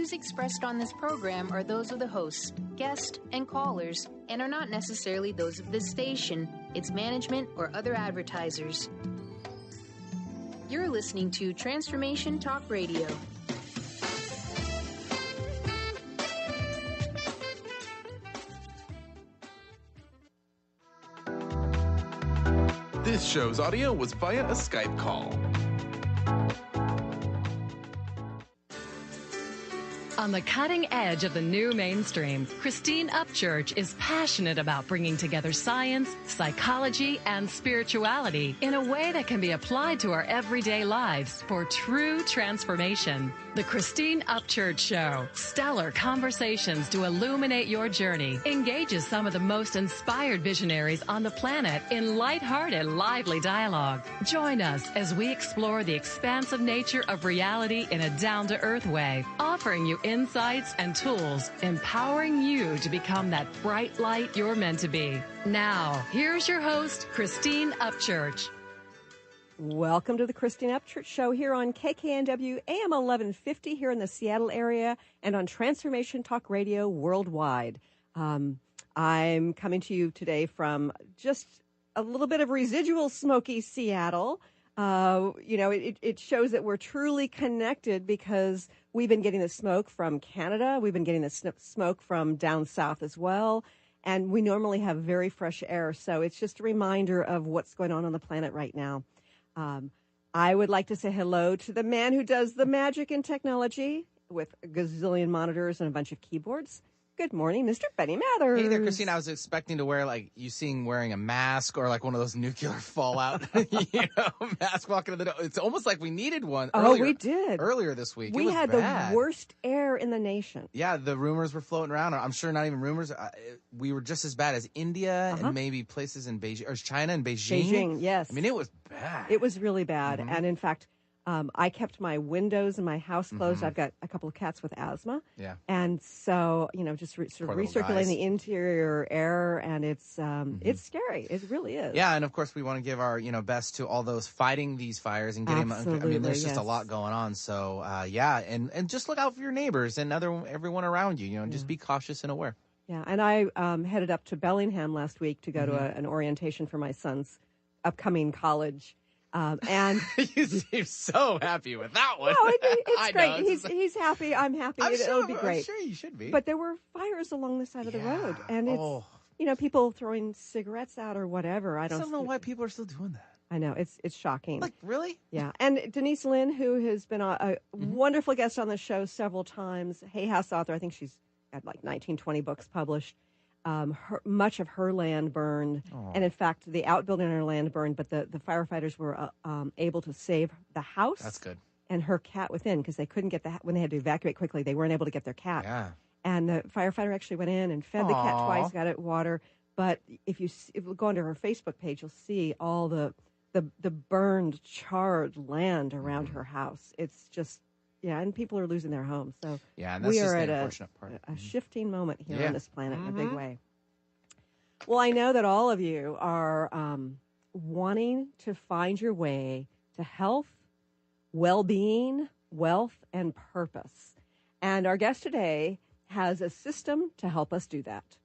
views expressed on this program are those of the host, guest, and callers, and are not necessarily those of this station, its management, or other advertisers. You're listening to Transformation Talk Radio. This show's audio was via a Skype call. On the cutting edge of the new mainstream, Christine Upchurch is passionate about bringing together science, psychology, and spirituality in a way that can be applied to our everyday lives for true transformation. The Christine Upchurch Show, stellar conversations to illuminate your journey, engages some of the most inspired visionaries on the planet in lighthearted, lively dialogue. Join us as we explore the expansive nature of reality in a down-to-earth way, offering you insights and tools, empowering you to become that bright light you're meant to be. Now, here's your host, Christine Upchurch. Welcome to the Christine Upchurch Show here on KKNW AM 1150 here in the Seattle area and on Transformation Talk Radio worldwide. I'm coming to you today from just a little bit of residual smoky Seattle. It shows that we're truly connected because we've been getting the smoke from Canada. We've been getting the smoke from down south as well. And we normally have very fresh air. So it's just a reminder of what's going on the planet right now. I would like to say hello to the man who does the magic in technology with a gazillion monitors and a bunch of keyboards. Good morning, Mr. Benny Mathers. Hey there, Christine. I was expecting to wear, wearing a mask or like one of those nuclear fallout, mask walking to the door. It's almost like we needed one. We did. Earlier this week. We had bad. The worst air in the nation. Yeah, the rumors were floating around. I'm sure not even rumors. We were just as bad as India and maybe places in Beijing, or China and Beijing. Beijing, yes. I mean, it was bad. It was really bad. Mm-hmm. And in fact, I kept my windows in my house closed. Mm-hmm. I've got a couple of cats with asthma. Yeah. And so, just sort of recirculating the interior air, and it's scary. It really is. Yeah, and of course we want to give our, best to all those fighting these fires and getting them. I mean, there's just a lot going on. So, and just look out for your neighbors and everyone around you, and just be cautious and aware. Yeah, and I headed up to Bellingham last week to go to an orientation for my son's upcoming college. And you seem so happy with that one. No, it's great. He's happy. I'm happy. It'll be great. I'm sure you should be. But there were fires along the side of the road, and it's people throwing cigarettes out or whatever. I don't know why people are still doing that. I know it's shocking. Like, really? Yeah. And Denise Lynn, who has been a wonderful guest on the show several times, Hay House author. I think she's got like 19, 20 books published. Much of her land burned, and in fact, the outbuilding on her land burned, but the firefighters were able to save the house. That's good. And her cat within, because they couldn't get when they had to evacuate quickly, they weren't able to get their cat. Yeah. And the firefighter actually went in and fed the cat twice, got it water. But if you go onto her Facebook page, you'll see all the burned, charred land around her house. It's just. Yeah, and people are losing their homes. So and that's we are just at the unfortunate part. A shifting moment here on this planet in a big way. Well, I know that all of you are wanting to find your way to health, well-being, wealth, and purpose. And our guest today has a system to help us do that.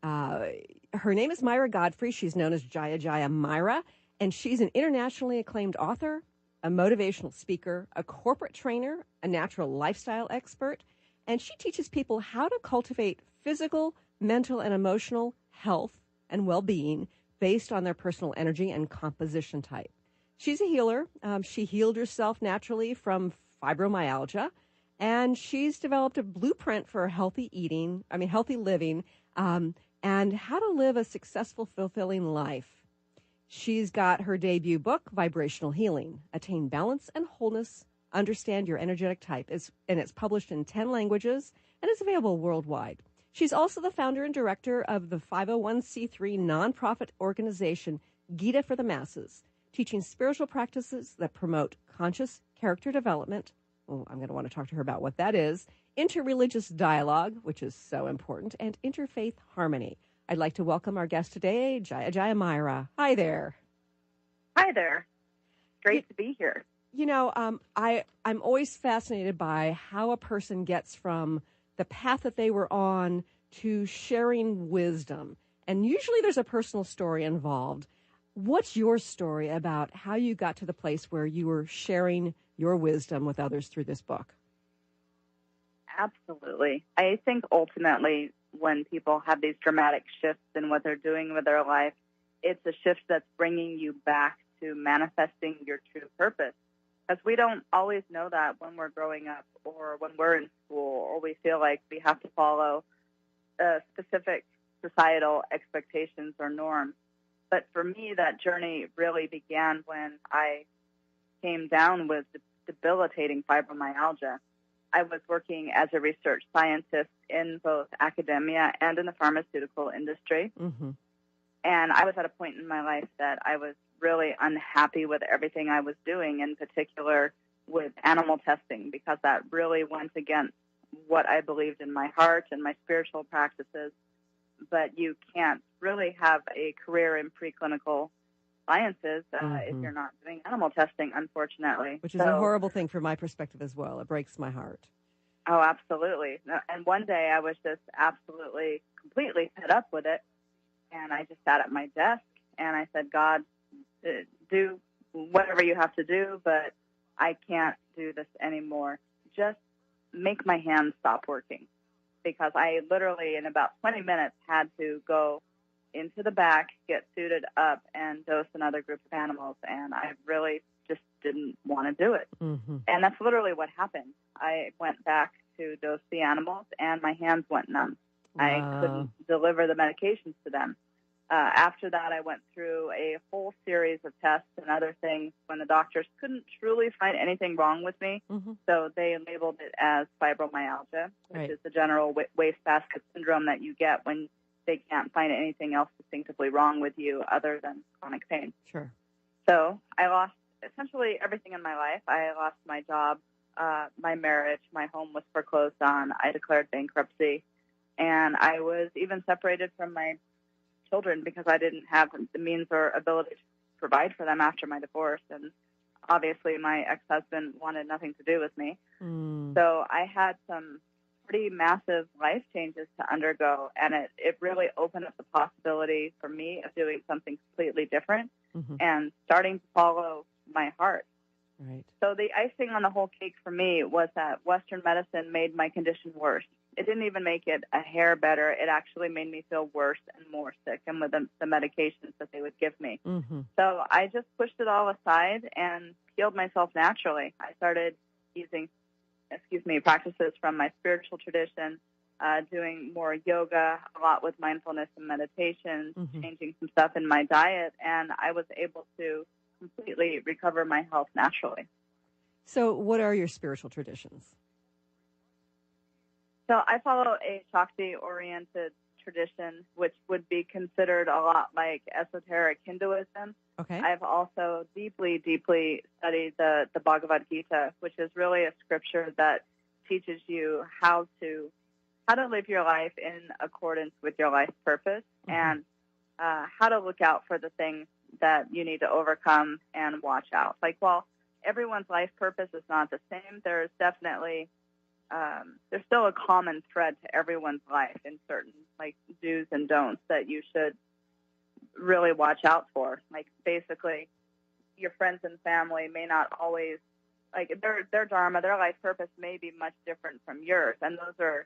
Her name is Myra Godfrey. She's known as Jaya Jaya Myra, and she's an internationally acclaimed author, a motivational speaker, a corporate trainer, a natural lifestyle expert, and she teaches people how to cultivate physical, mental, and emotional health and well-being based on their personal energy and composition type. She's a healer. She healed herself naturally from fibromyalgia, and she's developed a blueprint for healthy living, and how to live a successful, fulfilling life. She's got her debut book, Vibrational Healing, Attain Balance and Wholeness, Understand Your Energetic Type, and it's published in 10 languages and is available worldwide. She's also the founder and director of the 501c3 nonprofit organization, Gita for the Masses, teaching spiritual practices that promote conscious character development. Oh, I'm going to want to talk to her about what that is, interreligious dialogue, which is so important, and interfaith harmony. I'd like to welcome our guest today, Jaya Jaya Myra. Hi there. Hi there. Great to be here. I'm always fascinated by how a person gets from the path that they were on to sharing wisdom. And usually there's a personal story involved. What's your story about how you got to the place where you were sharing your wisdom with others through this book? Absolutely. I think ultimately when people have these dramatic shifts in what they're doing with their life, it's a shift that's bringing you back to manifesting your true purpose. Because we don't always know that when we're growing up or when we're in school, or we feel like we have to follow specific societal expectations or norms. But for me, that journey really began when I came down with debilitating fibromyalgia. I was working as a research scientist in both academia and in the pharmaceutical industry. Mm-hmm. And I was at a point in my life that I was really unhappy with everything I was doing, in particular with animal testing, because that really went against what I believed in my heart and my spiritual practices. But you can't really have a career in preclinical sciences if you're not doing animal testing, unfortunately. Which is a horrible thing from my perspective as well. It breaks my heart. Oh, absolutely. And one day I was just absolutely, completely fed up with it. And I just sat at my desk and I said, God, do whatever you have to do, but I can't do this anymore. Just make my hands stop working. Because I literally, in about 20 minutes, had to go into the back, get suited up, and dose another group of animals. And I really just didn't want to do it. Mm-hmm. And that's literally what happened. I went back to dose the animals, and my hands went numb. Wow. I couldn't deliver the medications to them. After that, I went through a whole series of tests and other things when the doctors couldn't truly find anything wrong with me. Mm-hmm. So they labeled it as fibromyalgia, which is the general wastebasket syndrome that you get when they can't find anything else distinctively wrong with you other than chronic pain. Sure. So I lost essentially everything in my life. I lost my job, my marriage, my home was foreclosed on. I declared bankruptcy, and I was even separated from my children because I didn't have the means or ability to provide for them after my divorce. And obviously my ex-husband wanted nothing to do with me. So I had some pretty massive life changes to undergo, and it really opened up the possibility for me of doing something completely different and starting to follow my heart. Right. So the icing on the whole cake for me was that Western medicine made my condition worse. It didn't even make it a hair better. It actually made me feel worse and more sick, and with the medications that they would give me. Mm-hmm. So I just pushed it all aside and healed myself naturally. I started using, practices from my spiritual tradition, doing more yoga, a lot with mindfulness and meditation, changing some stuff in my diet, and I was able to completely recover my health naturally. So what are your spiritual traditions? So I follow a Shakti-oriented tradition, which would be considered a lot like esoteric Hinduism. Okay. I've also deeply, deeply studied the Bhagavad Gita, which is really a scripture that teaches you how to live your life in accordance with your life purpose and how to look out for the things that you need to overcome and watch out. Like, while everyone's life purpose is not the same, there's definitely there's still a common thread to everyone's life in certain like do's and don'ts that you should really watch out for. Like, basically, your friends and family may not always, like, their dharma, their life purpose may be much different from yours, and those are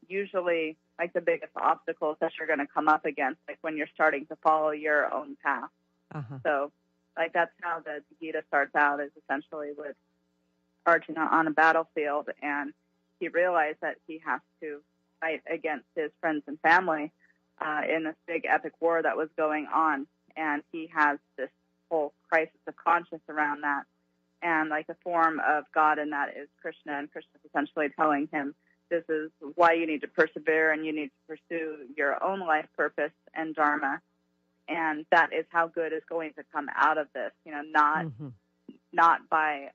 usually like the biggest obstacles that you're going to come up against, like when you're starting to follow your own path. So, like, that's how the Gita starts out, is essentially with Arjuna on a battlefield, and he realized that he has to fight against his friends and family in this big epic war that was going on. And he has this whole crisis of conscience around that. And like the form of God in that is Krishna, and Krishna is essentially telling him, this is why you need to persevere and you need to pursue your own life purpose and dharma. And that is how good is going to come out of this, not by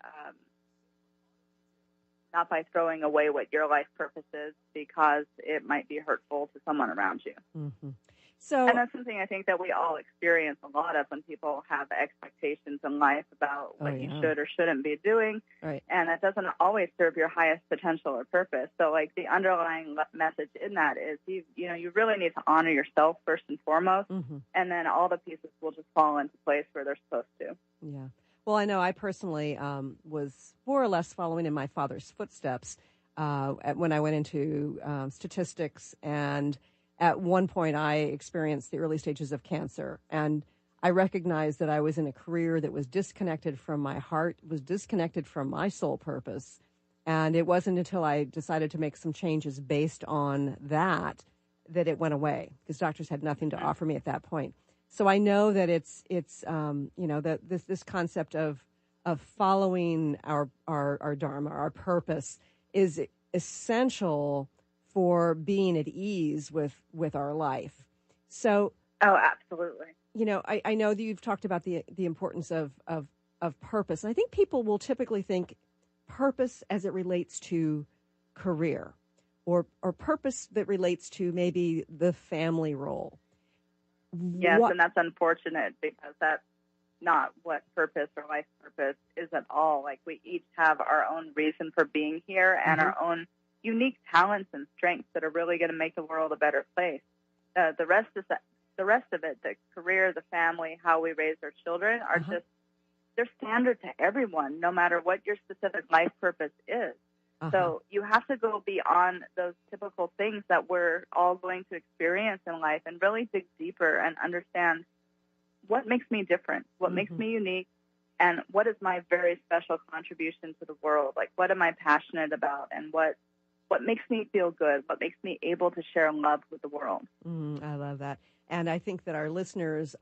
throwing away what your life purpose is because it might be hurtful to someone around you. And that's something I think that we all experience a lot of when people have expectations in life about what you should or shouldn't be doing. Right. And that doesn't always serve your highest potential or purpose. So, like, the underlying message in that is, you really need to honor yourself first and foremost, and then all the pieces will just fall into place where they're supposed to. Yeah. Well, I know I personally was more or less following in my father's footsteps when I went into statistics, and at one point I experienced the early stages of cancer, and I recognized that I was in a career that was disconnected from my heart, was disconnected from my soul purpose, and it wasn't until I decided to make some changes based on that it went away, because doctors had nothing to offer me at that point. So I know that it's that this concept of following our dharma, our purpose, is essential for being at ease with our life. So, absolutely. I know that you've talked about the importance of purpose, and I think people will typically think purpose as it relates to career, or purpose that relates to maybe the family role. Yes, and that's unfortunate, because that's not what purpose or life purpose is at all. Like, we each have our own reason for being here and our own unique talents and strengths that are really going to make the world a better place. The rest of it, the career, the family, how we raise our children, are just, they're standard to everyone, no matter what your specific life purpose is. So you have to go beyond those typical things that we're all going to experience in life and really dig deeper and understand what makes me different, what makes me unique, and what is my very special contribution to the world. Like, what am I passionate about, and what makes me feel good, what makes me able to share love with the world. I love that. And I think that our listeners,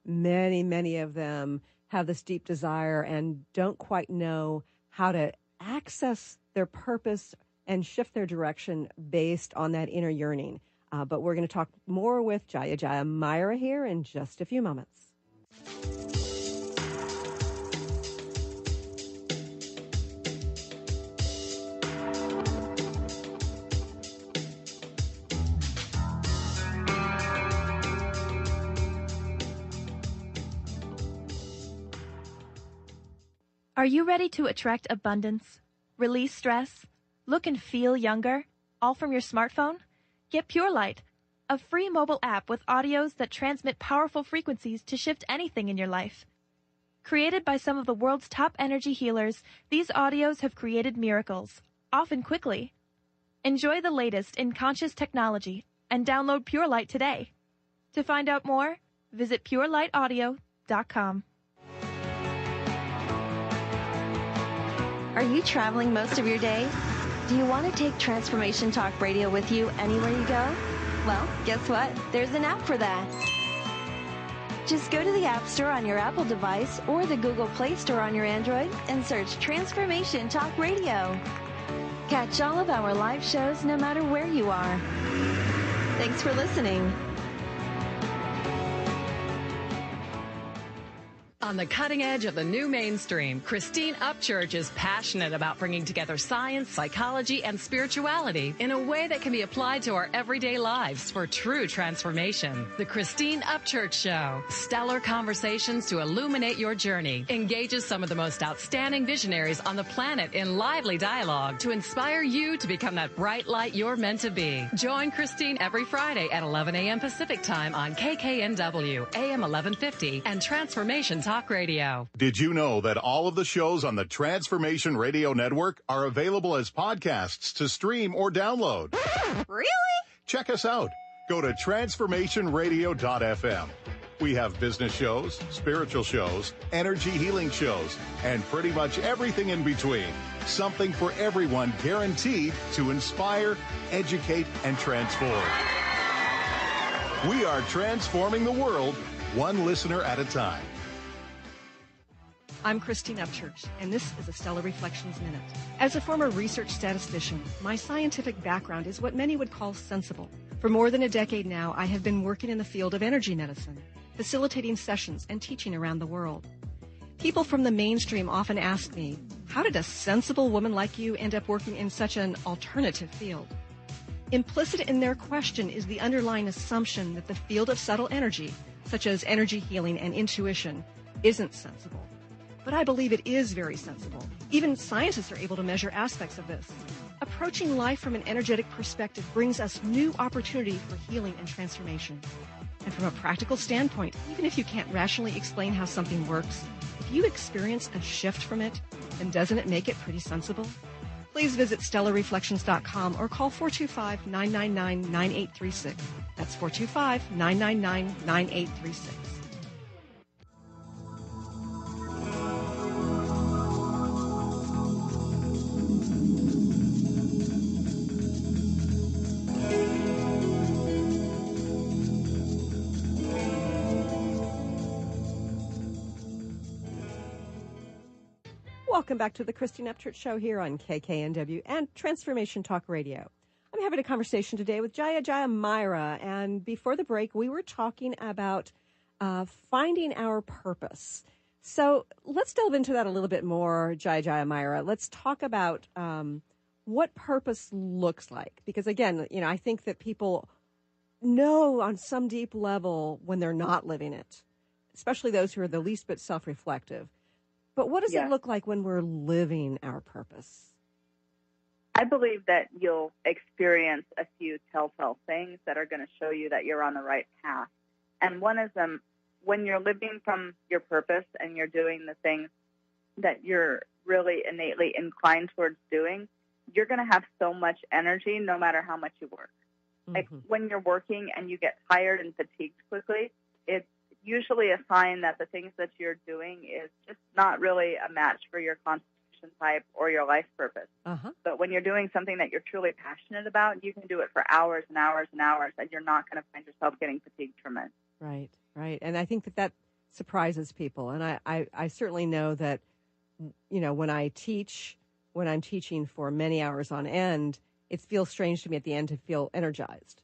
many of them have this deep desire and don't quite know how to access their purpose and shift their direction based on that inner yearning. But we're going to talk more with Jaya Jaya Myra here in just a few moments. Are you ready to attract abundance, release stress, look and feel younger, all from your smartphone? Get Pure Light, a free mobile app with audios that transmit powerful frequencies to shift anything in your life. Created by some of the world's top energy healers, these audios have created miracles, often quickly. Enjoy the latest in conscious technology and download Pure Light today. To find out more, visit purelightaudio.com. Are you traveling most of your day? Do you want to take Transformation Talk Radio with you anywhere you go? Well, guess what? There's an app for that. Just go to the App Store on your Apple device or the Google Play Store on your Android and search Transformation Talk Radio. Catch all of our live shows no matter where you are. Thanks for listening. On the cutting edge of the new mainstream, Christine Upchurch is passionate about bringing together science, psychology, and spirituality in a way that can be applied to our everyday lives for true transformation. The Christine Upchurch Show, stellar conversations to illuminate your journey, engages some of the most outstanding visionaries on the planet in lively dialogue to inspire you to become that bright light you're meant to be. Join Christine every Friday at 11 a.m. Pacific Time on KKNW, AM 1150, and Transformation Talk Radio. Did you know that all of the shows on the Transformation Radio Network are available as podcasts to stream or download? Really? Check us out. Go to transformationradio.fm. We have business shows, spiritual shows, energy healing shows, and pretty much everything in between. Something for everyone, guaranteed to inspire, educate, and transform. We are transforming the world, one listener at a time. I'm Christine Upchurch, and this is a Stellar Reflections Minute. As a former research statistician, my scientific background is what many would call sensible. For more than a decade now, I have been working in the field of energy medicine, facilitating sessions and teaching around the world. People from the mainstream often ask me, how did a sensible woman like you end up working in such an alternative field? Implicit in their question is the underlying assumption that the field of subtle energy, such as energy healing and intuition, isn't sensible. But I believe it is very sensible. Even scientists are able to measure aspects of this. Approaching life from an energetic perspective brings us new opportunity for healing and transformation. And from a practical standpoint, even if you can't rationally explain how something works, if you experience a shift from it, then doesn't it make it pretty sensible? Please visit stellarreflections.com or call 425-999-9836. That's 425-999-9836. Welcome back to the Christine Upchurch Show here on KKNW and Transformation Talk Radio. I'm having a conversation today with Jaya Jaya Myra, and before the break, we were talking about finding our purpose. So let's delve into that a little bit more, Jaya Jaya Myra. Let's talk about what purpose looks like, because again, I think that people know on some deep level when they're not living it, especially those who are the least bit self-reflective. But what does it look like when we're living our purpose? I believe that you'll experience a few telltale things that are going to show you that you're on the right path. And one of them, when you're living from your purpose and you're doing the things that you're really innately inclined towards doing, you're going to have so much energy no matter how much you work. Mm-hmm. Like when you're working and you get tired and fatigued quickly, it's usually a sign that the things that you're doing is just not really a match for your constitution type or your life purpose. Uh-huh. But when you're doing something that you're truly passionate about, you can do it for hours and hours and hours, and you're not going to find yourself getting fatigued from it. Right, right. And I think that surprises people. And I certainly know that, when I'm teaching for many hours on end, it feels strange to me at the end to feel energized.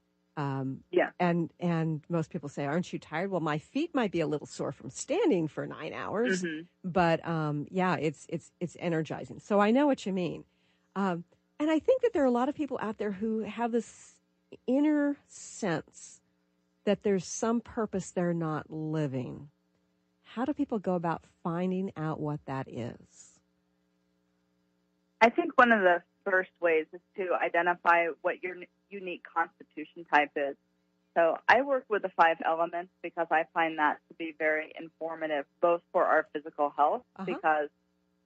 And most people say, aren't you tired? Well, my feet might be a little sore from standing for 9 hours, but it's energizing. So I know what you mean. And I think that there are a lot of people out there who have this inner sense that there's some purpose they're not living. How do people go about finding out what that is? I think one of the first ways is to identify what your unique constitution type is. So I work with the 5 elements because I find that to be very informative, both for our physical health, because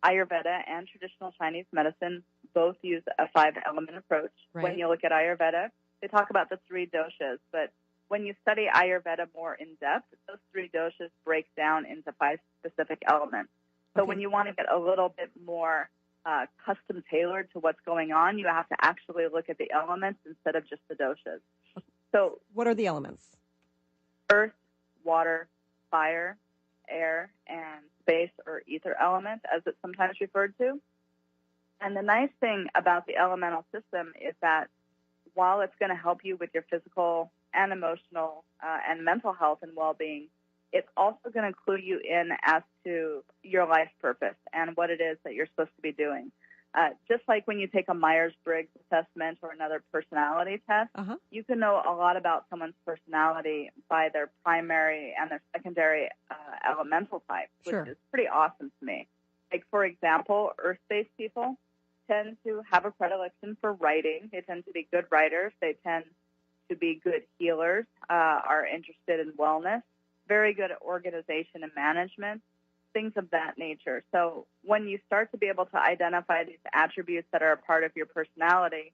Ayurveda and traditional Chinese medicine both use a 5-element approach. Right. When you look at Ayurveda, they talk about the 3 doshas, but when you study Ayurveda more in depth, those 3 doshas break down into 5 specific elements. So when you want to get a little bit more custom tailored to what's going on, you have to actually look at the elements instead of just the doshas. So what are the elements? Earth, water, fire, air, and space or ether element, as it's sometimes referred to. And the nice thing about the elemental system is that while it's going to help you with your physical and emotional and mental health and well-being, it's also going to clue you in as to your life purpose and what it is that you're supposed to be doing. Just like when you take a Myers-Briggs assessment or another personality test, you can know a lot about someone's personality by their primary and their secondary elemental type, which is pretty awesome to me. Like, for example, earth-based people tend to have a predilection for writing. They tend to be good writers. They tend to be good healers, are interested in wellness, very good at organization and management, things of that nature. So when you start to be able to identify these attributes that are a part of your personality,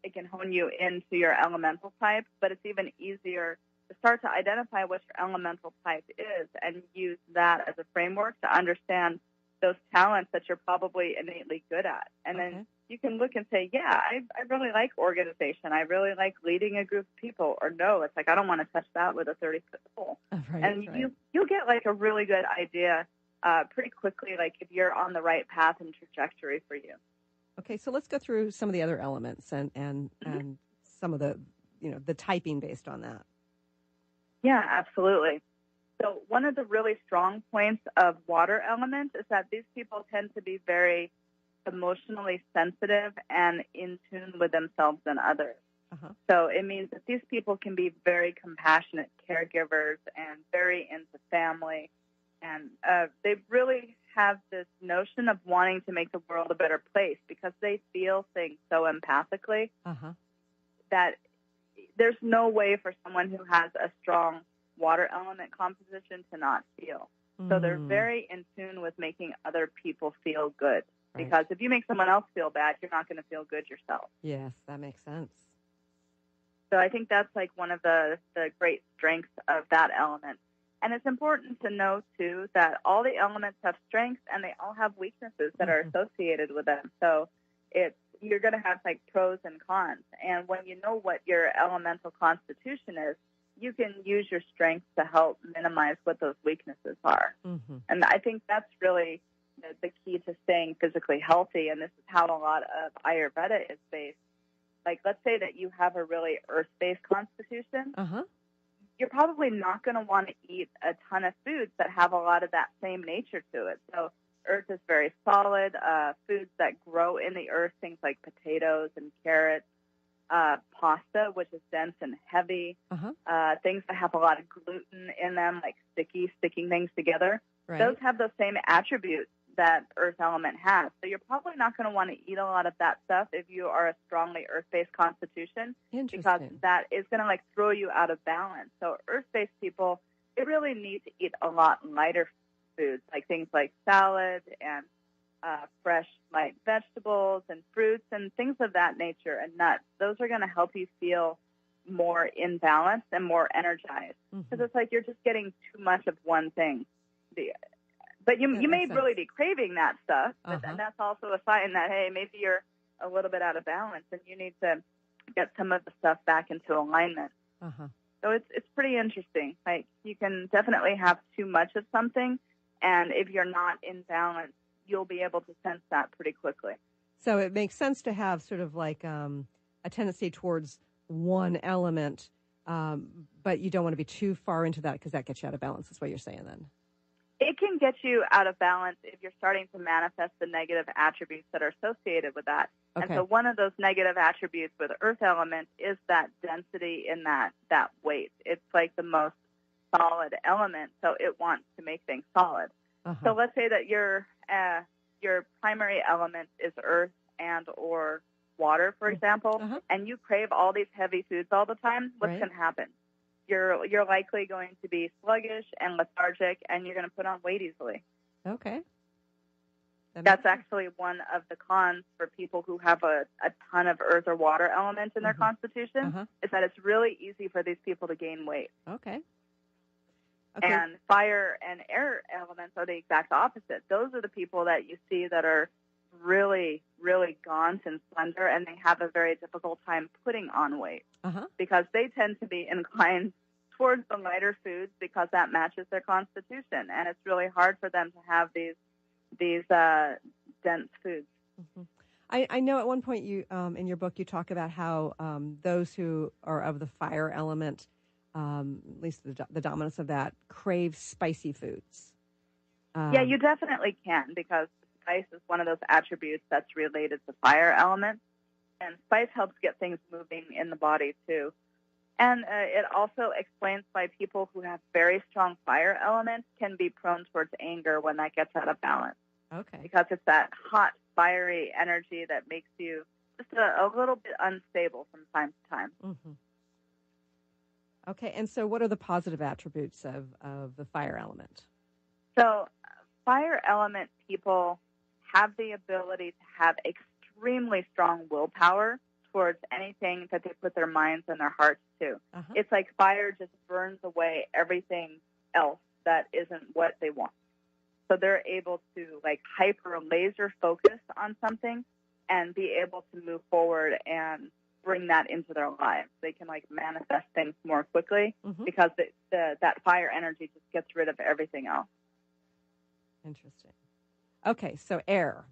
it can hone you into your elemental type, but it's even easier to start to identify what your elemental type is and use that as a framework to understand those talents that you're probably innately good at. And then you can look and say, I really like organization. I really like leading a group of people. Or no, it's like, I don't want to touch that with a 30-foot pole. You'll get like a really good idea pretty quickly, like if you're on the right path and trajectory for you. Okay, so let's go through some of the other elements and some of the, the typing based on that. Yeah, absolutely. So one of the really strong points of water element is that these people tend to be very emotionally sensitive and in tune with themselves and others. So it means that these people can be very compassionate caregivers and very into family. And they really have this notion of wanting to make the world a better place because they feel things so empathically that there's no way for someone who has a strong water element composition to not feel. So they're very in tune with making other people feel good. Right. Because if you make someone else feel bad, you're not going to feel good yourself. Yes, that makes sense. So I think that's like one of the great strengths of that element. And it's important to know, too, that all the elements have strengths and they all have weaknesses that are associated with them. So you're going to have like pros and cons. And when you know what your elemental constitution is, you can use your strengths to help minimize what those weaknesses are. And I think that's really the key to staying physically healthy. And this is how a lot of Ayurveda is based. Like, let's say that you have a really earth-based constitution. You're probably not going to want to eat a ton of foods that have a lot of that same nature to it. So earth is very solid. Foods that grow in the earth, things like potatoes and carrots, pasta, which is dense and heavy, things that have a lot of gluten in them, like sticking things together. Right. Those have those same attributes that earth element has. So you're probably not going to want to eat a lot of that stuff if you are a strongly earth-based constitution, because that is going to like throw you out of balance. So earth-based people, they really need to eat a lot lighter foods, like things like salad and fresh light vegetables and fruits and things of that nature, and nuts. Those are going to help you feel more in balance and more energized, because it's like you're just getting too much of one thing. But you may really be craving that stuff, but then that's also a sign that, hey, maybe you're a little bit out of balance and you need to get some of the stuff back into alignment. So it's pretty interesting. Like, you can definitely have too much of something, and if you're not in balance, you'll be able to sense that pretty quickly. So it makes sense to have sort of like a tendency towards one element, but you don't want to be too far into that because that gets you out of balance, is what you're saying then. It can get you out of balance if you're starting to manifest the negative attributes that are associated with that. And so one of those negative attributes with earth element is that density in that weight. It's like the most solid element, so it wants to make things solid. So let's say that your primary element is earth and or water, for example, and you crave all these heavy foods all the time. What's going to happen? You're likely going to be sluggish and lethargic, and you're going to put on weight easily. Okay. That's actually one of the cons for people who have a ton of earth or water elements in their constitution, is that it's really easy for these people to gain weight. Okay. And fire and air elements are the exact opposite. Those are the people that you see that are really, really gaunt and slender, and they have a very difficult time putting on weight because they tend to be inclined towards the lighter foods because that matches their constitution, and it's really hard for them to have these dense foods. I know at one point you in your book you talk about how those who are of the fire element, at least the dominance of that, crave spicy foods. Yeah, you definitely can, because spice is one of those attributes that's related to fire element, and spice helps get things moving in the body too. And it also explains why people who have very strong fire elements can be prone towards anger when that gets out of balance. Okay. Because it's that hot, fiery energy that makes you just a little bit unstable from time to time. Okay, and so what are the positive attributes of the fire element? So fire element people have the ability to have extremely strong willpower towards anything that they put their minds and their hearts to. It's like fire just burns away everything else that isn't what they want. So they're able to like hyper laser focus on something and be able to move forward and bring that into their lives. They can like manifest things more quickly because that fire energy just gets rid of everything else. Interesting. Okay, so air.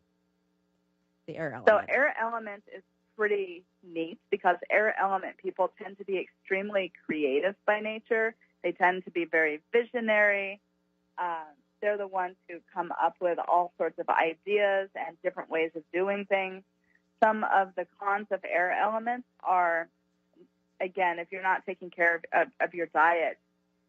The air element. So air element is pretty neat because air element people tend to be extremely creative by nature. They tend to be very visionary. They're the ones who come up with all sorts of ideas and different ways of doing things. Some of the cons of air elements are again, if you're not taking care of your diet,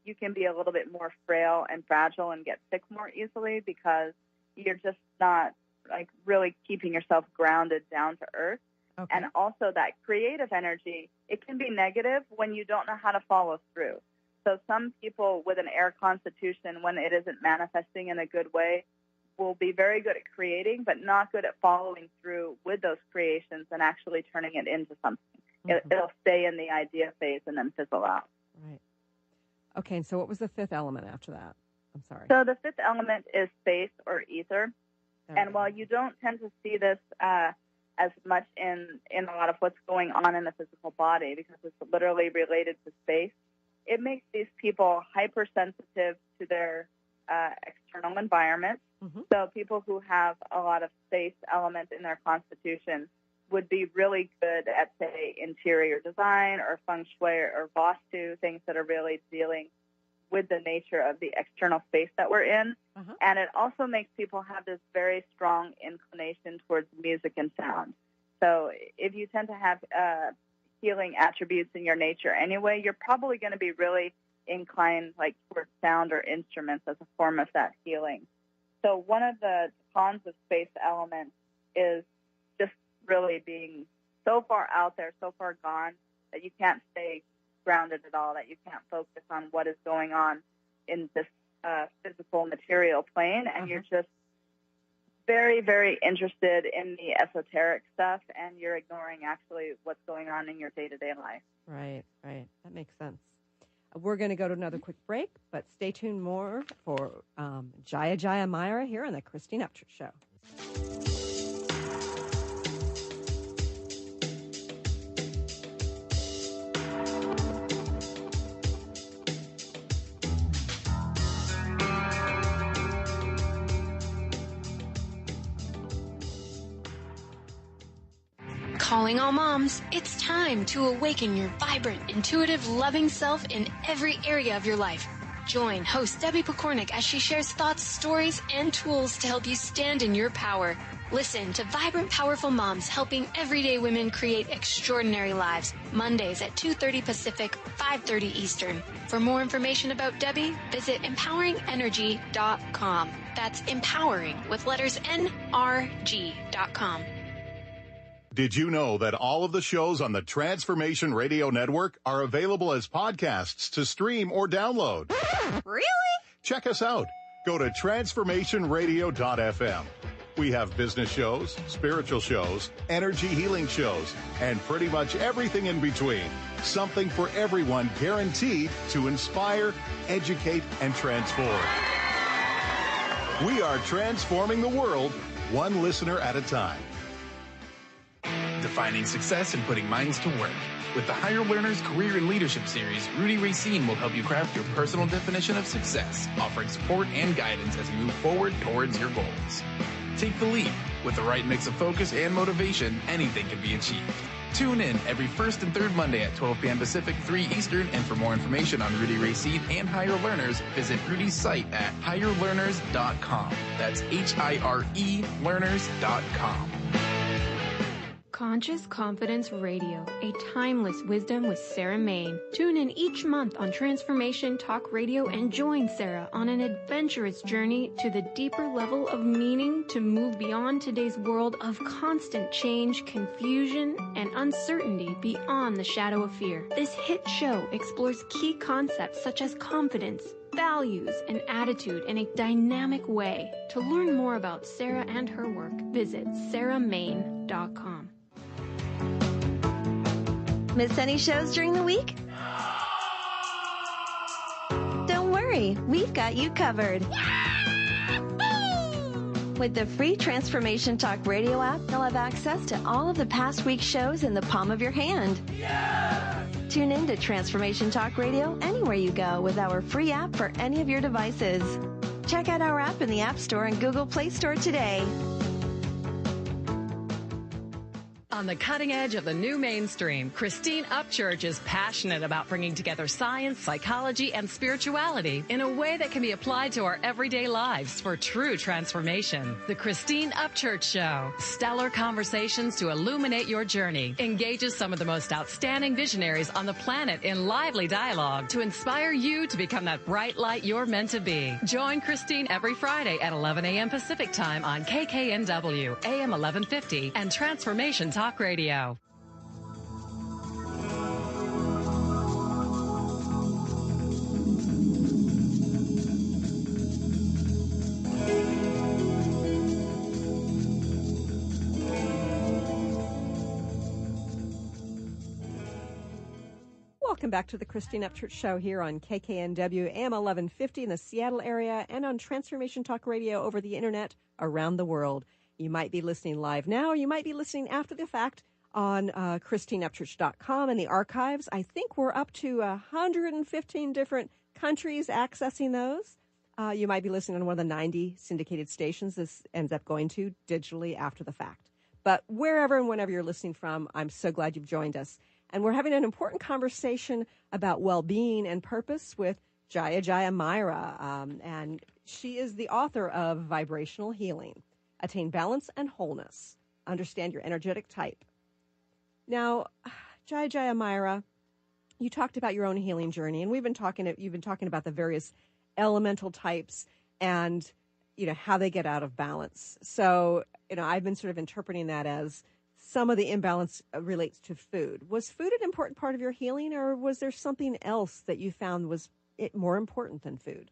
you can be a little bit more frail and fragile and get sick more easily because you're just not like really keeping yourself grounded down to earth. Okay. And also that creative energy, it can be negative when you don't know how to follow through. So some people with an air constitution, when it isn't manifesting in a good way, will be very good at creating, but not good at following through with those creations and actually turning it into something. Mm-hmm. It'll stay in the idea phase and then fizzle out. Right. Okay, and so what was the fifth element after that? I'm sorry. So the fifth element is space or ether. And while you don't tend to see this as much in a lot of what's going on in the physical body because it's literally related to space, it makes these people hypersensitive to their external environment. Mm-hmm. So people who have a lot of space element in their constitution would be really good at, say, interior design or feng shui or vastu, things that are really dealing with the nature of the external space that we're in. Uh-huh. And it also makes people have this very strong inclination towards music and sound. So if you tend to have healing attributes in your nature anyway, you're probably going to be really inclined like towards sound or instruments as a form of that healing. So one of the cons of space elements is just really being so far out there, so far gone, that you can't stay grounded at all, that you can't focus on what is going on in this physical material plane, and you're just very, very interested in the esoteric stuff, and you're ignoring actually what's going on in your day-to-day life. Right. That makes sense. We're going to go to another quick break, but stay tuned more for Jaya Jaya Myra here on the Christine Upchurch Show. Calling all moms, it's time to awaken your vibrant, intuitive, loving self in every area of your life. Join host Debbie Pokornik as she shares thoughts, stories, and tools to help you stand in your power. Listen to Vibrant, Powerful Moms helping everyday women create extraordinary lives. Mondays at 2:30 Pacific, 5:30 Eastern. For more information about Debbie, visit empoweringenergy.com. That's empowering with letters NRG.com. Did you know that all of the shows on the Transformation Radio Network are available as podcasts to stream or download? Really? Check us out. Go to transformationradio.fm. We have business shows, spiritual shows, energy healing shows, and pretty much everything in between. Something for everyone, guaranteed to inspire, educate, and transform. We are transforming the world, one listener at a time. Defining success and putting minds to work. With the Higher Learners Career and Leadership Series, Rudy Racine will help you craft your personal definition of success, offering support and guidance as you move forward towards your goals. Take the leap. With the right mix of focus and motivation, anything can be achieved. Tune in every first and third Monday at 12 p.m. Pacific, 3 Eastern, and for more information on Rudy Racine and Higher Learners, visit Rudy's site at higherlearners.com. That's HIRE learners.com. Conscious Confidence Radio, a timeless wisdom with Sarah Main. Tune in each month on Transformation Talk Radio and join Sarah on an adventurous journey to the deeper level of meaning to move beyond today's world of constant change, confusion, and uncertainty beyond the shadow of fear. This hit show explores key concepts such as confidence, values, and attitude in a dynamic way. To learn more about Sarah and her work, visit sarahmain.com. Miss any shows during the week? Don't worry, we've got you covered. With the free Transformation Talk Radio app, you'll have access to all of the past week's shows in the palm of your hand. Yeah! Tune in to Transformation Talk Radio anywhere you go with our free app for any of your devices. Check out our app in the App Store and Google Play Store today. A On the cutting edge of the new mainstream, Christine Upchurch is passionate about bringing together science, psychology, and spirituality in a way that can be applied to our everyday lives for true transformation. The Christine Upchurch Show, stellar conversations to illuminate your journey, engages some of the most outstanding visionaries on the planet in lively dialogue to inspire you to become that bright light you're meant to be. Join Christine every Friday at 11 a.m. Pacific Time on KKNW, AM 1150, and Transformation Talk Radio. Welcome back to the Christine Upchurch Show here on KKNW, AM 1150 in the Seattle area and on Transformation Talk Radio over the internet around the world. You might be listening live now, or you might be listening after the fact on ChristineUpchurch.com and the archives. I think we're up to 115 different countries accessing those. You might be listening on one of the 90 syndicated stations this ends up going to digitally after the fact. But wherever and whenever you're listening from, I'm so glad you've joined us. And we're having an important conversation about well-being and purpose with Jaya Jaya Myra. And she is the author of Vibrational Healing, Attain Balance and Wholeness, Understand Your Energetic Type. Now, Jaya Jaya Myra, you talked about your own healing journey, and you've been talking about the various elemental types and, how they get out of balance. So, I've been sort of interpreting that as some of the imbalance relates to food. Was food an important part of your healing, or was there something else that you found was more important than food?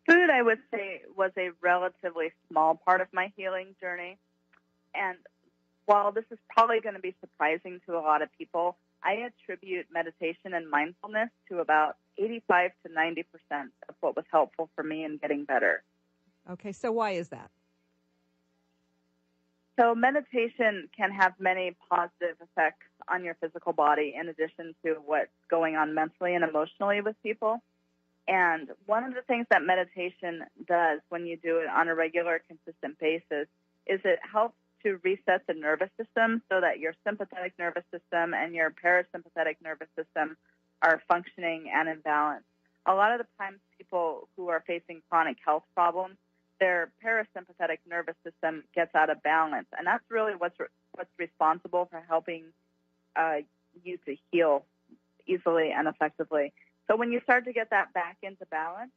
Food, I would say, was a relatively small part of my healing journey. And while this is probably going to be surprising to a lot of people, I attribute meditation and mindfulness to about 85 to 90% of what was helpful for me in getting better. Okay, so why is that? So meditation can have many positive effects on your physical body in addition to what's going on mentally and emotionally with people. And one of the things that meditation does when you do it on a regular, consistent basis is it helps to reset the nervous system so that your sympathetic nervous system and your parasympathetic nervous system are functioning and in balance. A lot of the times people who are facing chronic health problems, their parasympathetic nervous system gets out of balance, and that's really what's responsible for helping you to heal easily and effectively. So when you start to get that back into balance,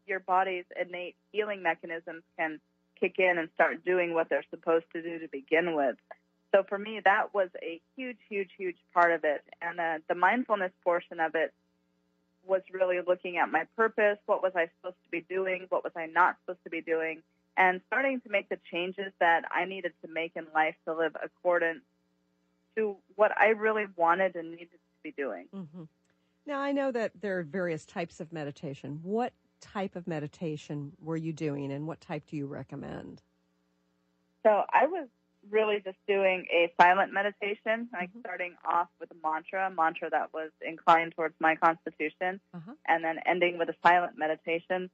your body's innate healing mechanisms can kick in and start doing what they're supposed to do to begin with. So for me, that was a huge, huge, huge part of it. And the mindfulness portion of it was really looking at my purpose, what was I supposed to be doing, what was I not supposed to be doing, and starting to make the changes that I needed to make in life to live according to what I really wanted and needed to be doing. Mm-hmm. Now, I know that there are various types of meditation. What type of meditation were you doing, and what type do you recommend? So I was really just doing a silent meditation, like starting off with a mantra that was inclined towards my constitution, and then ending with a silent meditation.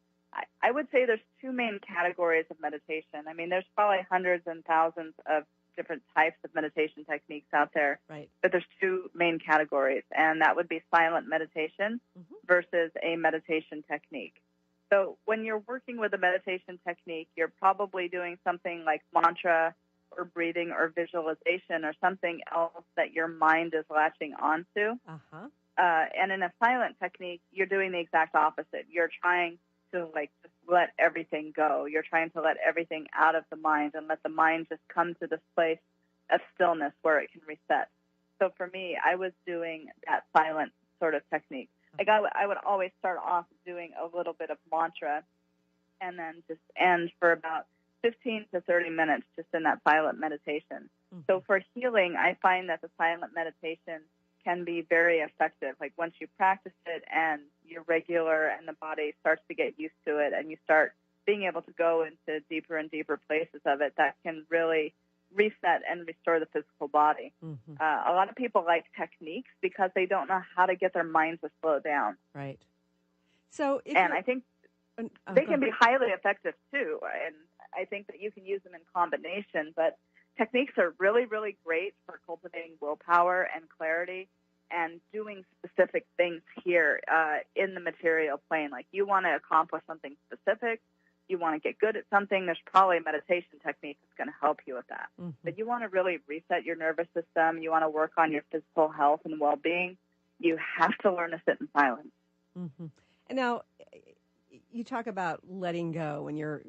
I would say there's two main categories of meditation. I mean, there's probably hundreds and thousands of different types of meditation techniques out there, right? But there's two main categories, and that would be silent meditation versus a meditation technique. So when you're working with a meditation technique, you're probably doing something like mantra or breathing or visualization or something else that your mind is latching onto. And in a silent technique, you're doing the exact opposite. You're trying to just let everything go. You're trying to let everything out of the mind and let the mind just come to this place of stillness where it can reset. So for me, I was doing that silent sort of technique. Like I would always start off doing a little bit of mantra and then just end for about 15 to 30 minutes just in that silent meditation. So for healing, I find that the silent meditation can be very effective. Like once you practice it and you're regular and the body starts to get used to it and you start being able to go into deeper and deeper places of it, that can really reset and restore the physical body. A lot of people like techniques because they don't know how to get their mind to slow down. Right. So, I think they can be highly effective too. And I think that you can use them in combination, but techniques are really, really great for cultivating willpower and clarity and doing specific things here in the material plane. Like you want to accomplish something specific, you want to get good at something, there's probably a meditation technique that's going to help you with that. Mm-hmm. But you want to really reset your nervous system, you want to work on your physical health and well-being, you have to learn to sit in silence. Mm-hmm. And now, you talk about letting go when you're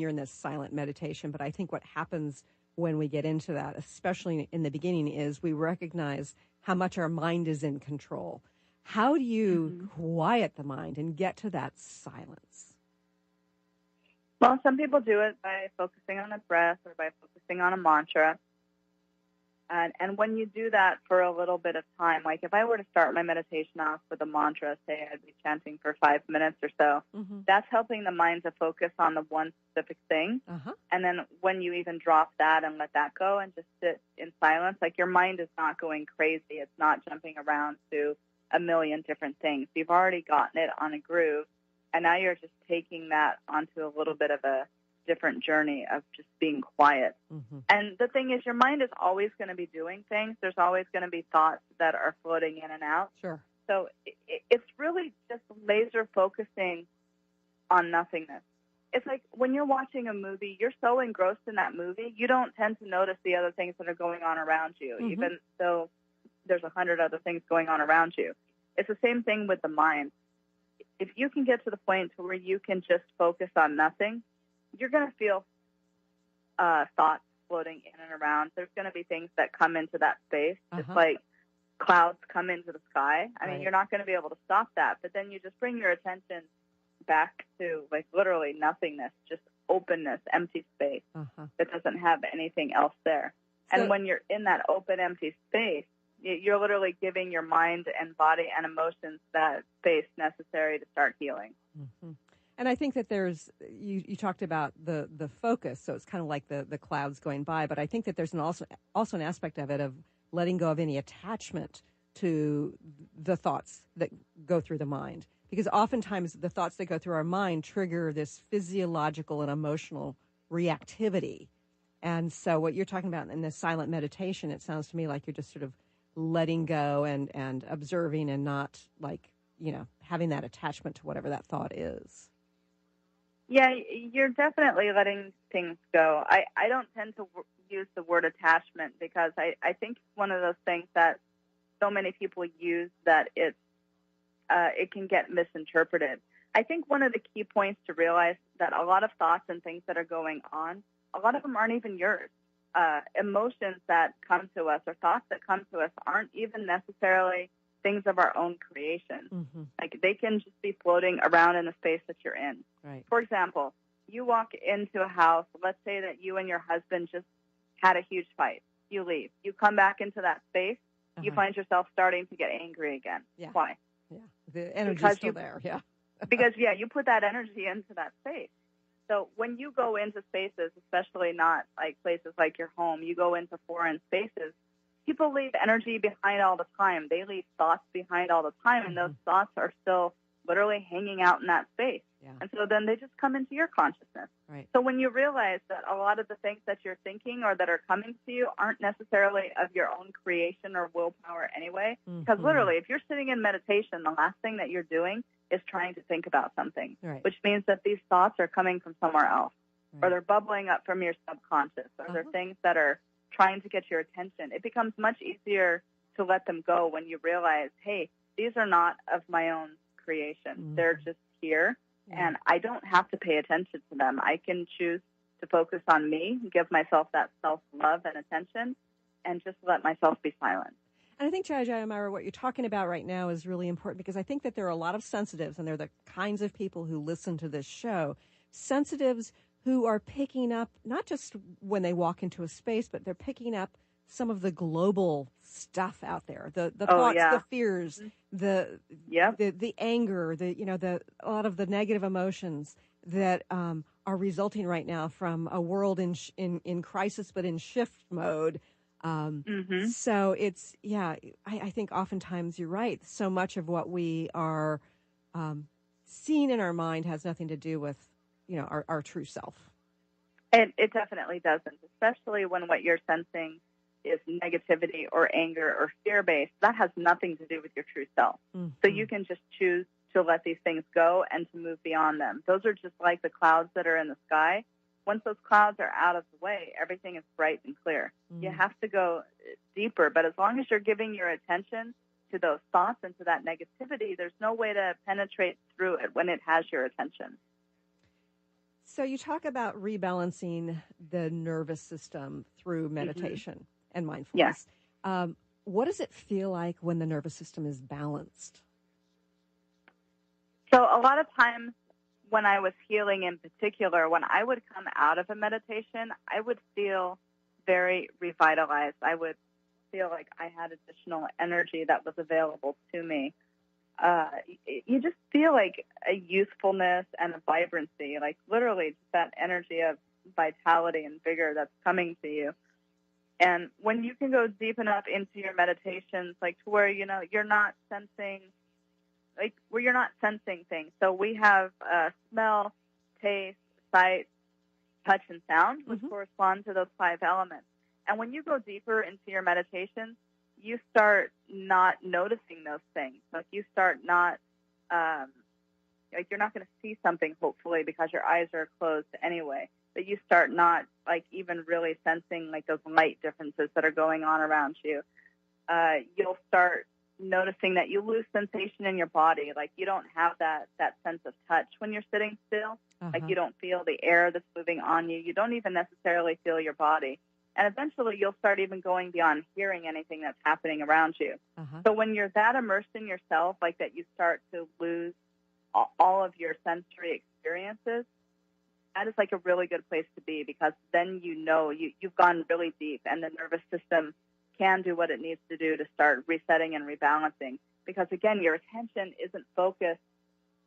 in this silent meditation, but I think what happens when we get into that, especially in the beginning, is we recognize how much our mind is in control. How do you quiet the mind and get to that silence? Well, some people do it by focusing on a breath or by focusing on a mantra. And when you do that for a little bit of time, like if I were to start my meditation off with a mantra, say I'd be chanting for 5 minutes or so, that's helping the mind to focus on the one specific thing. And then when you even drop that and let that go and just sit in silence, like your mind is not going crazy. It's not jumping around to a million different things. You've already gotten it on a groove, and now you're just taking that onto a little bit of a different journey of just being quiet. And the thing is, your mind is always going to be doing things. There's always going to be thoughts that are floating in and out. Sure. So it's really just laser focusing on nothingness. It's like when you're watching a movie, you're so engrossed in that movie, you don't tend to notice the other things that are going on around you, even though there's 100 other things going on around you. It's the same thing with the mind. If you can get to the point where you can just focus on nothing, you're going to feel thoughts floating in and around. There's going to be things that come into that space, just like clouds come into the sky. I mean, you're not going to be able to stop that, but then you just bring your attention back to, like, literally nothingness, just openness, empty space that doesn't have anything else there. So, and when you're in that open, empty space, you're literally giving your mind and body and emotions that space necessary to start healing. And I think that there's, you talked about the focus, so it's kind of like the clouds going by, but I think that there's also an aspect of it of letting go of any attachment to the thoughts that go through the mind. Because oftentimes the thoughts that go through our mind trigger this physiological and emotional reactivity. And so what you're talking about in this silent meditation, it sounds to me like you're just sort of letting go and observing and not, like, having that attachment to whatever that thought is. Yeah, you're definitely letting things go. I don't tend to use the word attachment because I think it's one of those things that so many people use that it can get misinterpreted. I think one of the key points to realize that a lot of thoughts and things that are going on, a lot of them aren't even yours. Emotions that come to us or thoughts that come to us aren't even necessarily things of our own creation. Like, they can just be floating around in the space that you're in. Right. For example, you walk into a house, let's say that you and your husband just had a huge fight. You leave. You come back into that space, you find yourself starting to get angry again. Yeah. Why? Yeah, the energy's still there, yeah. Because, you put that energy into that space. So when you go into spaces, especially not like places like your home, you go into foreign spaces, people leave energy behind all the time. They leave thoughts behind all the time, and those thoughts are still literally hanging out in that space. Yeah. And so then they just come into your consciousness. Right. So when you realize that a lot of the things that you're thinking or that are coming to you aren't necessarily of your own creation or willpower anyway, because literally if you're sitting in meditation, the last thing that you're doing is trying to think about something, which means that these thoughts are coming from somewhere else, or they're bubbling up from your subconscious, or they're things that are trying to get your attention. It becomes much easier to let them go when you realize, hey, these are not of my own creation. They're just here, and I don't have to pay attention to them. I can choose to focus on me, give myself that self-love and attention, and just let myself be silent. And I think, Jaya Jaya Myra, what you're talking about right now is really important, because I think that there are a lot of sensitives, and they're the kinds of people who listen to this show, sensitives who are picking up, not just when they walk into a space, but they're picking up some of the global stuff out there, the thoughts, the fears, the anger, a lot of the negative emotions that are resulting right now from a world in crisis, but in shift mode. So it's, I think oftentimes you're right. So much of what we are seeing in our mind has nothing to do with, our true self. It definitely doesn't, especially when what you're sensing is negativity or anger or fear-based. That has nothing to do with your true self. Mm-hmm. So you can just choose to let these things go and to move beyond them. Those are just like the clouds that are in the sky. Once those clouds are out of the way, everything is bright and clear. Mm-hmm. You have to go deeper, but as long as you're giving your attention to those thoughts and to that negativity, there's no way to penetrate through it when it has your attention. So you talk about rebalancing the nervous system through meditation and mindfulness. Yeah. What does it feel like when the nervous system is balanced? So a lot of times when I was healing in particular, when I would come out of a meditation, I would feel very revitalized. I would feel like I had additional energy that was available to me. You just feel like a youthfulness and a vibrancy, like literally just that energy of vitality and vigor that's coming to you. And when you can go deep enough into your meditations, like to where, you know, you're not sensing, like where you're not sensing things. So we have smell, taste, sight, touch, and sound, which correspond to those 5 elements. And when you go deeper into your meditation, you start not noticing those things. Like you start not, like you're not going to see something, hopefully, because your eyes are closed anyway. But you start not, like, even really sensing, like, those light differences that are going on around you. You'll start noticing that you lose sensation in your body. Like, you don't have that sense of touch when you're sitting still. Like, you don't feel the air that's moving on you. You don't even necessarily feel your body. And eventually, you'll start even going beyond hearing anything that's happening around you. So when you're that immersed in yourself, like that you start to lose all of your sensory experiences, that is like a really good place to be, because then you know you've gone really deep, and the nervous system can do what it needs to do to start resetting and rebalancing. Because, again, your attention isn't focused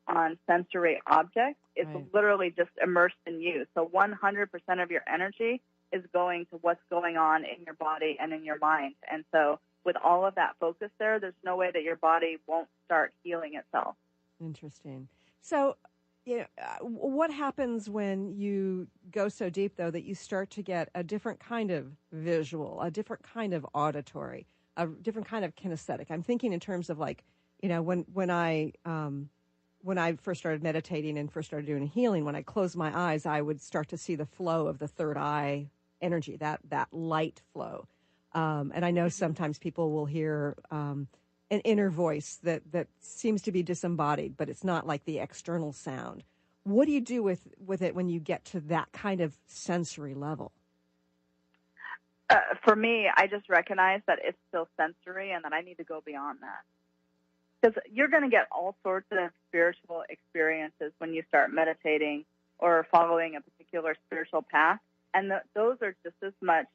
on sensory objects. It's literally just immersed in you. So 100% of your energy is going to what's going on in your body and in your mind. And so with all of that focus there, there's no way that your body won't start healing itself. Interesting. So, you know, what happens when you go so deep, though, that you start to get a different kind of visual, a different kind of auditory, a different kind of kinesthetic? I'm thinking in terms of, like, you know, when I first started meditating and first started doing healing, when I closed my eyes, I would start to see the flow of the third eye energy, that light flow. And I know sometimes people will hear an inner voice that seems to be disembodied, but it's not like the external sound. What do you do with it when you get to that kind of sensory level? For me, I just recognize that it's still sensory and that I need to go beyond that. Because you're going to get all sorts of spiritual experiences when you start meditating or following a particular spiritual path. And those are just as much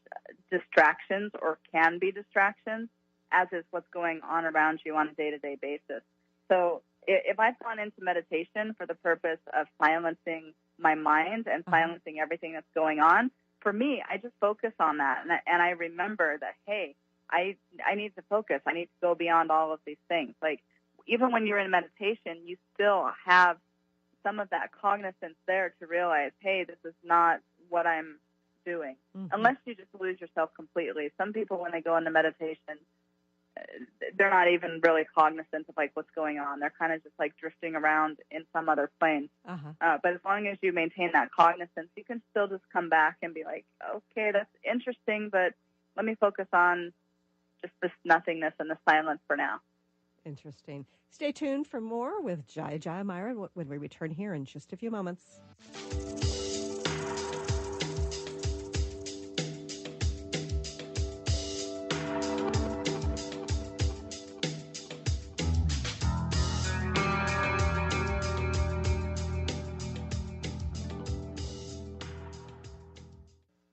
distractions, or can be distractions, as is what's going on around you on a day-to-day basis. So if I've gone into meditation for the purpose of silencing my mind and silencing everything that's going on, for me, I just focus on that. And I remember that, hey, I need to focus. I need to go beyond all of these things. Like, even when you're in meditation, you still have some of that cognizance there to realize, hey, this is not what I'm doing. Unless you just lose yourself completely. Some people, when they go into meditation, they're not even really cognizant of, like, what's going on. They're kind of just, like, drifting around in some other plane. But as long as you maintain that cognizance, you can still just come back and be like, okay, that's interesting, but let me focus on just this nothingness and the silence for now. Interesting. Stay tuned for more with Jaya Jaya Myra when we return here in just a few moments.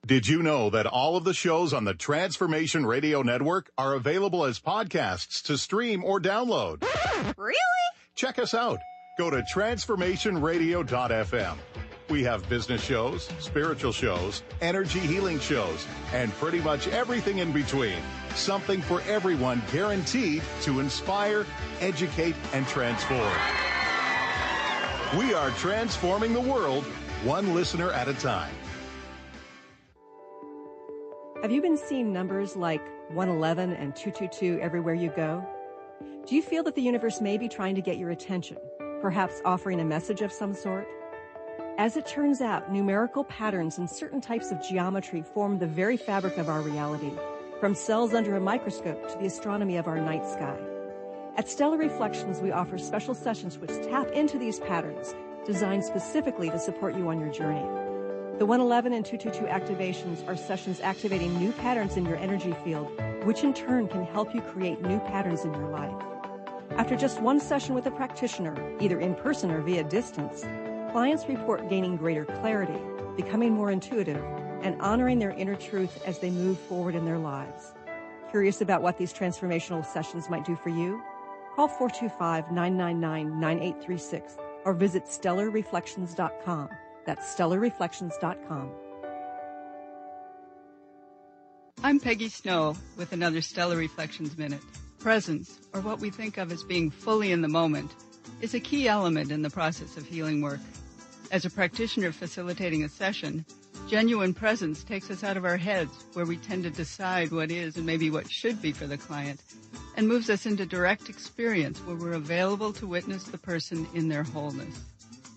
Did you know that all of the shows on the Transformation Radio Network are available as podcasts to stream or download? Really? Check us out. Go to transformationradio.fm. We have business shows, spiritual shows, energy healing shows, and pretty much everything in between. Something for everyone, guaranteed to inspire, educate, and transform. We are transforming the world, one listener at a time. Have you been seeing numbers like 111 and 222 everywhere you go? Do you feel that the universe may be trying to get your attention, perhaps offering a message of some sort? As it turns out, numerical patterns and certain types of geometry form the very fabric of our reality, from cells under a microscope to the astronomy of our night sky. At Stellar Reflections, we offer special sessions which tap into these patterns, designed specifically to support you on your journey. The 111 and 222 activations are sessions activating new patterns in your energy field, which in turn can help you create new patterns in your life. After just one session with a practitioner, either in person or via distance, clients report gaining greater clarity, becoming more intuitive, and honoring their inner truth as they move forward in their lives. Curious about what these transformational sessions might do for you? Call 425-999-9836 or visit stellarreflections.com. That's stellarreflections.com. I'm Peggy Snow with another Stellar Reflections Minute. Presence, or what we think of as being fully in the moment, is a key element in the process of healing work. As a practitioner facilitating a session, genuine presence takes us out of our heads, where we tend to decide what is and maybe what should be for the client, and moves us into direct experience where we're available to witness the person in their wholeness.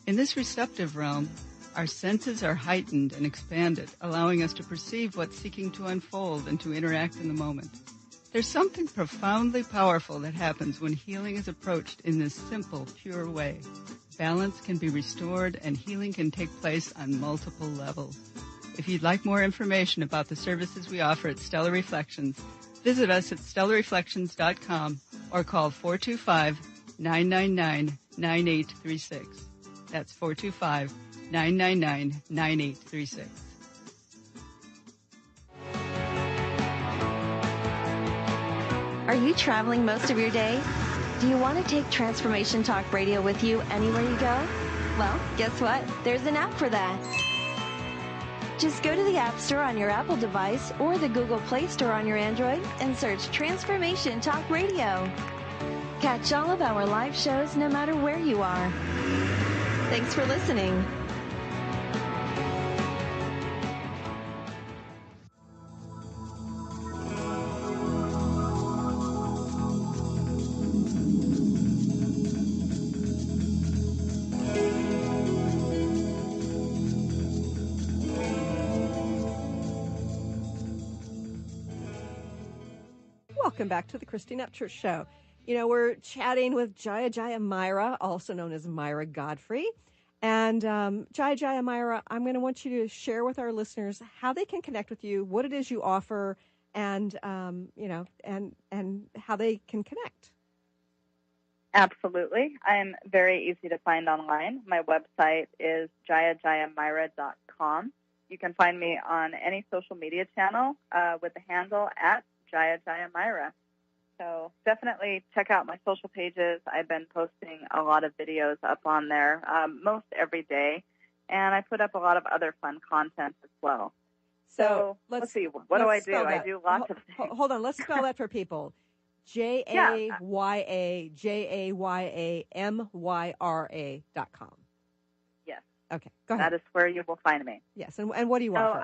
In this receptive realm, our senses are heightened and expanded, allowing us to perceive what's seeking to unfold and to interact in the moment. There's something profoundly powerful that happens when healing is approached in this simple, pure way. Balance can be restored and healing can take place on multiple levels. If you'd like more information about the services we offer at Stellar Reflections, visit us at stellarreflections.com or call 425-999-9836. That's 425-999-9836. Are you traveling most of your day? Do you want to take Transformation Talk Radio with you anywhere you go? Well, guess what? There's an app for that. Just go to the App Store on your Apple device or the Google Play Store on your Android and search Transformation Talk Radio. Catch all of our live shows no matter where you are. Thanks for listening. Welcome back to the Christine Upchurch Show. You know, we're chatting with Jaya Jaya Myra, also known as Myra Godfrey. And Jaya Jaya Myra, I'm going to want you to share with our listeners how they can connect with you, what it is you offer, and and how they can connect. Absolutely. I'm very easy to find online. My website is jayajayamyra.com. You can find me on any social media channel with the handle at Jaya Jaya Myra. So definitely check out my social pages. I've been posting a lot of videos up on there most every day, and I put up a lot of other fun content as well. So let's see. What do I do? I do lots of things. Hold on. Let's spell that for people. JAYAJAYAMYRA.com. Yes. Okay. Go ahead. That is where you will find me. Yes. And what do you offer?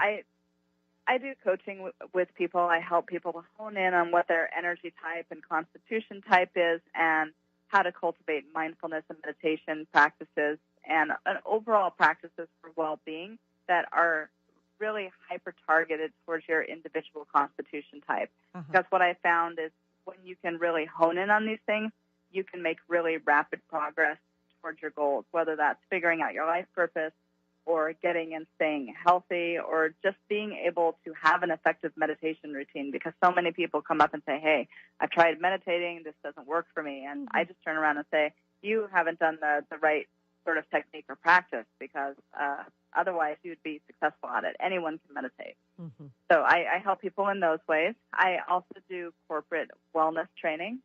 I do coaching with people. I help people to hone in on what their energy type and constitution type is and how to cultivate mindfulness and meditation practices and overall practices for well-being that are really hyper-targeted towards your individual constitution type. Because what I found is when you can really hone in on these things, you can make really rapid progress towards your goals, whether that's figuring out your life purpose, or getting and staying healthy, or just being able to have an effective meditation routine, because so many people come up and say, hey, I've tried meditating, this doesn't work for me. And I just turn around and say, you haven't done the right sort of technique or practice, because otherwise you would be successful at it. Anyone can meditate. So I help people in those ways. I also do corporate wellness training.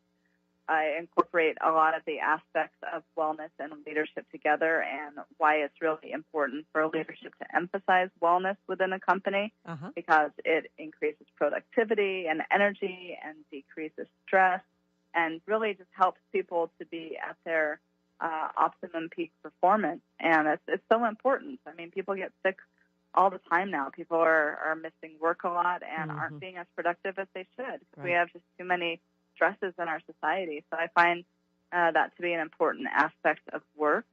I incorporate a lot of the aspects of wellness and leadership together, and why it's really important for leadership to emphasize wellness within a company, because it increases productivity and energy and decreases stress and really just helps people to be at their optimum peak performance. And it's so important. I mean, people get sick all the time now. People are missing work a lot and aren't being as productive as they should because we have just too many stresses in our society. So I find that to be an important aspect of work.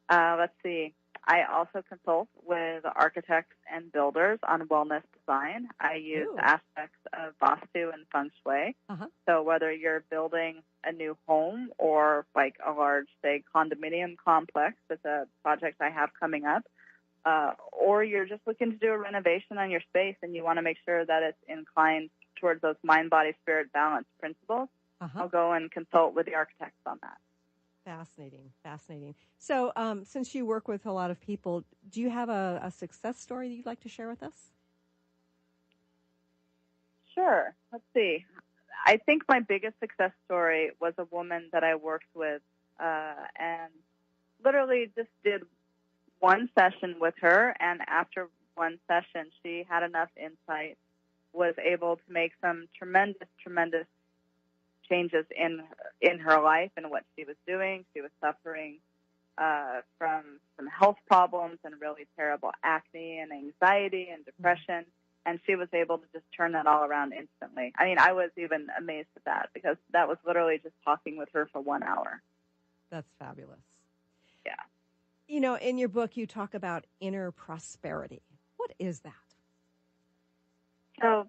Let's see. I also consult with architects and builders on wellness design. I use aspects of Vastu and Feng Shui. So whether you're building a new home or like a large, say, condominium complex, that's a project I have coming up, or you're just looking to do a renovation on your space and you want to make sure that it's inclined towards those mind, body, spirit balance principles, I'll go and consult with the architects on that. Fascinating. So since you work with a lot of people, do you have a success story that you'd like to share with us? Sure. Let's see. I think my biggest success story was a woman that I worked with and literally just did one session with her, and after one session, she had enough insight, was able to make some tremendous changes in her life and what she was doing. She was suffering from some health problems and really terrible acne and anxiety and depression, and she was able to just turn that all around instantly. I mean, I was even amazed at that because that was literally just talking with her for 1 hour. That's fabulous. Yeah. You know, in your book, you talk about inner prosperity. What is that? So,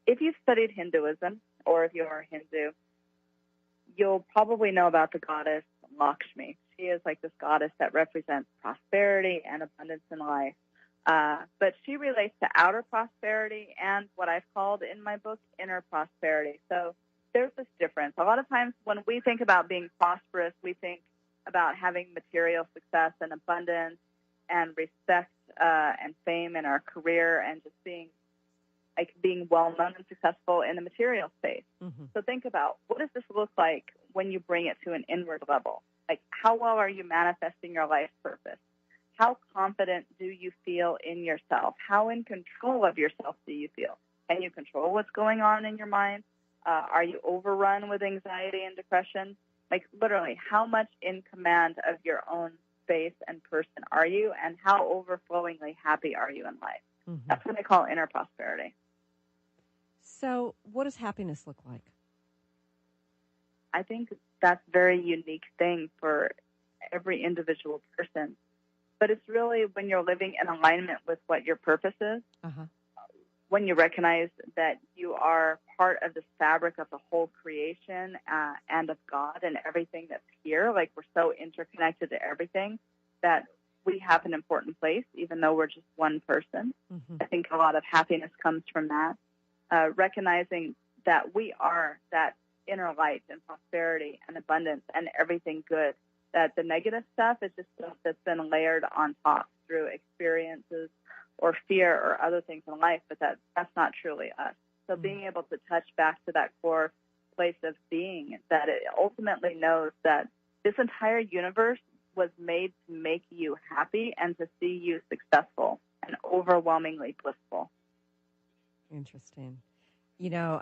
if you've studied Hinduism, or if you're a Hindu, you'll probably know about the goddess Lakshmi. She is like this goddess that represents prosperity and abundance in life. But she relates to outer prosperity and what I've called in my book inner prosperity. So there's this difference. A lot of times when we think about being prosperous, we think about having material success and abundance and respect and fame in our career and just being well known and successful in the material space. So think about, what does this look like when you bring it to an inward level? Like, how well are you manifesting your life purpose? How confident do you feel in yourself? How in control of yourself do you feel? Can you control what's going on in your mind? Are you overrun with anxiety and depression? Like, literally, how much in command of your own space and person are you, and how overflowingly happy are you in life? That's what I call inner prosperity. So what does happiness look like? I think that's a very unique thing for every individual person. But it's really when you're living in alignment with what your purpose is, when you recognize that you are part of the fabric of the whole creation and of God and everything that's here. Like, we're so interconnected to everything that we have an important place, even though we're just one person. I think a lot of happiness comes from that. Recognizing that we are that inner light and prosperity and abundance and everything good, that the negative stuff is just stuff that's been layered on top through experiences or fear or other things in life, but that's not truly us. So being able to touch back to that core place of being, that it ultimately knows that this entire universe was made to make you happy and to see you successful and overwhelmingly blissful. Interesting. You know,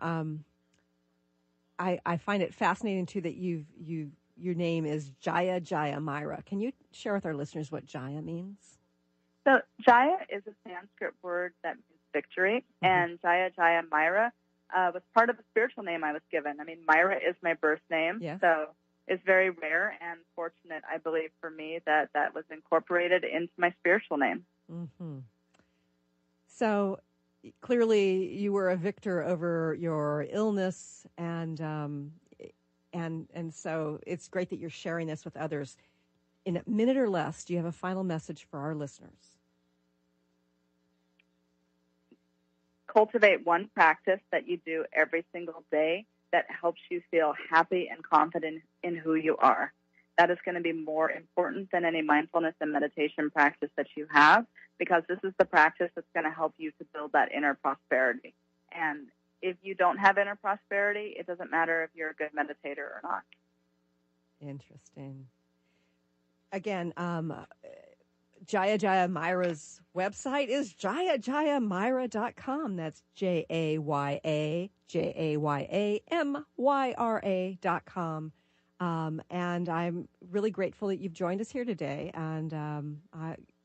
I find it fascinating too that your name is Jaya Jaya Myra. Can you share with our listeners what Jaya means? So Jaya is a Sanskrit word that means victory, and Jaya Jaya Myra was part of a spiritual name I was given. I mean, Myra is my birth name, so it's very rare and fortunate, I believe, for me that was incorporated into my spiritual name. So clearly you were a victor over your illness, and so it's great that you're sharing this with others. In a minute or less, do you have a final message for our listeners? Cultivate one practice that you do every single day that helps you feel happy and confident in who you are. That is going to be more important than any mindfulness and meditation practice that you have, because this is the practice that's going to help you to build that inner prosperity. And if you don't have inner prosperity, it doesn't matter if you're a good meditator or not. Interesting. Again, Jaya Jaya Myra's website is jayajayamyra.com. That's JAYAJAYAMYRA.com. And I'm really grateful that you've joined us here today. And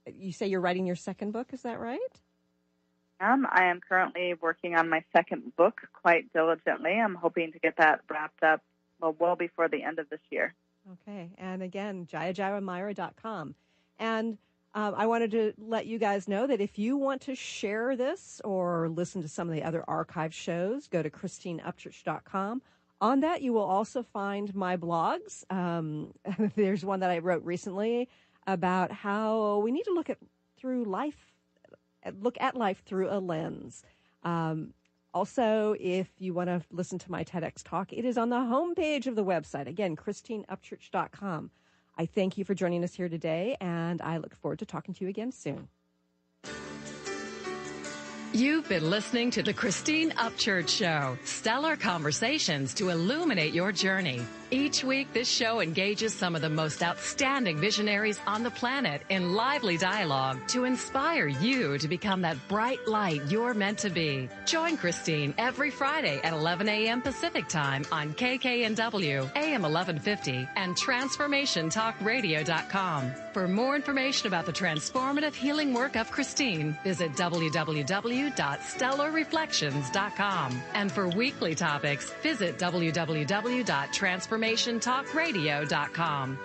you say you're writing your second book, is that right? I am currently working on my second book quite diligently. I'm hoping to get that wrapped up well before the end of this year. Okay. And again, JayaJayaMyra.com. And I wanted to let you guys know that if you want to share this or listen to some of the other archive shows, go to ChristineUpchurch.com. On that, you will also find my blogs. There's one that I wrote recently about how we need to look at life through a lens. Also, if you want to listen to my TEDx talk, it is on the homepage of the website. Again, ChristineUpchurch.com. I thank you for joining us here today, and I look forward to talking to you again soon. You've been listening to the Christine Upchurch Show, stellar conversations to illuminate your journey. Each week, this show engages some of the most outstanding visionaries on the planet in lively dialogue to inspire you to become that bright light you're meant to be. Join Christine every Friday at 11 a.m. Pacific Time on KKNW, AM 1150, and TransformationTalkRadio.com. For more information about the transformative healing work of Christine, visit www.stellarreflections.com. And for weekly topics, visit www.transformationtalkradio.com.